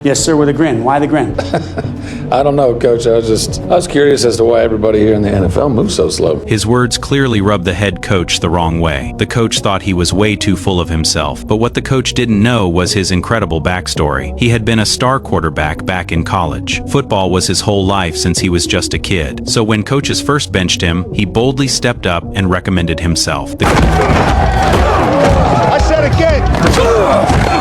Yes, sir, with a grin. Why the grin? I don't know, Coach. I was curious as to why everybody here in the NFL moves so slow. His words clearly rubbed the head coach the wrong way. The coach thought he was way too full of himself, but what the coach didn't know was his incredible backstory. He had been a star quarterback back in college. Football was his whole life since he was just a kid. So when coaches first benched him, he boldly stepped up and recommended himself. I said again.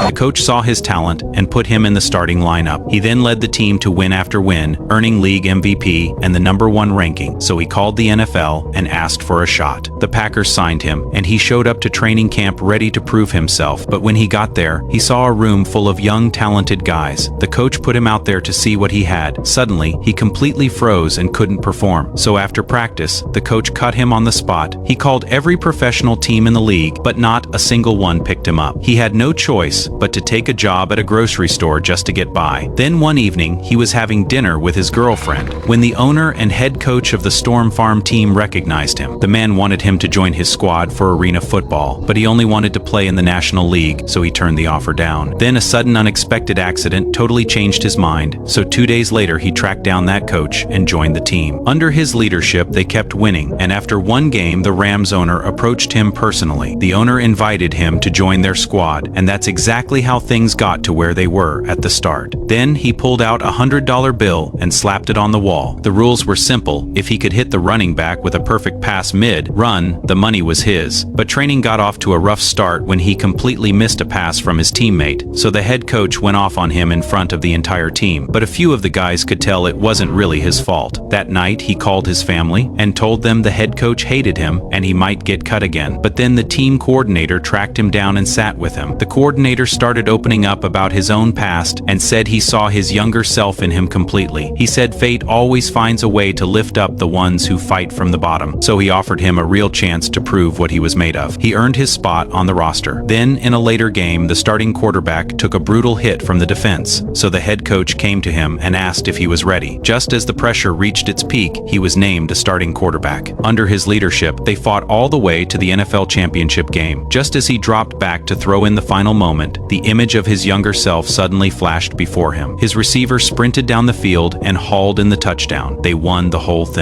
The coach saw his talent and put him in the starting lineup. He then led the team to win after win, earning league MVP and the #1 ranking, so he called the NFL and asked for a shot. The Packers signed him, and he showed up to training camp ready to prove himself, but when he got there, he saw a room full of young, talented guys. The coach put him out there to see what he had. Suddenly, he completely froze and couldn't perform. So after practice, the coach cut him on the spot. He called every professional team in the league, but not a single one picked him up. He had no choice but to take a job at a grocery store just to get by. Then one evening, he was having dinner with his girlfriend when the owner and head coach of the Storm Farm team recognized him. The man wanted him to join his squad for arena football, but he only wanted to play in the National League, so he turned the offer down. Then a sudden unexpected accident totally changed his mind, so 2 days later he tracked down that coach and joined the team. Under his leadership, they kept winning, and after one game, the Rams owner approached him personally. The owner invited him to join their squad, and that's exactly how things got to where they were at the start. Then he pulled out a $100 bill and slapped it on the wall. The rules were simple. If he could hit the running back with a perfect pass mid-run, the money was his. But training got off to a rough start when he completely missed a pass from his teammate, so the head coach went off on him in front of the entire team. But a few of the guys could tell it wasn't really his fault. That night, he called his family and told them the head coach hated him and he might get cut again. But then the team coordinator tracked him down and sat with him. The coordinator started opening up about his own past and said he saw his younger self in him completely. He said fate always finds a way to lift up the ones who fight from the bottom, so he offered him a real chance to prove what he was made of. He earned his spot on the roster. Then, in a later game, the starting quarterback took a brutal hit from the defense, so the head coach came to him and asked if he was ready. Just as the pressure reached its peak, he was named a starting quarterback. Under his leadership, they fought all the way to the NFL championship game. Just as he dropped back to throw in the final moment, the image of his younger self suddenly flashed before him. His receiver sprinted down the field and hauled in the touchdown. They won the whole thing.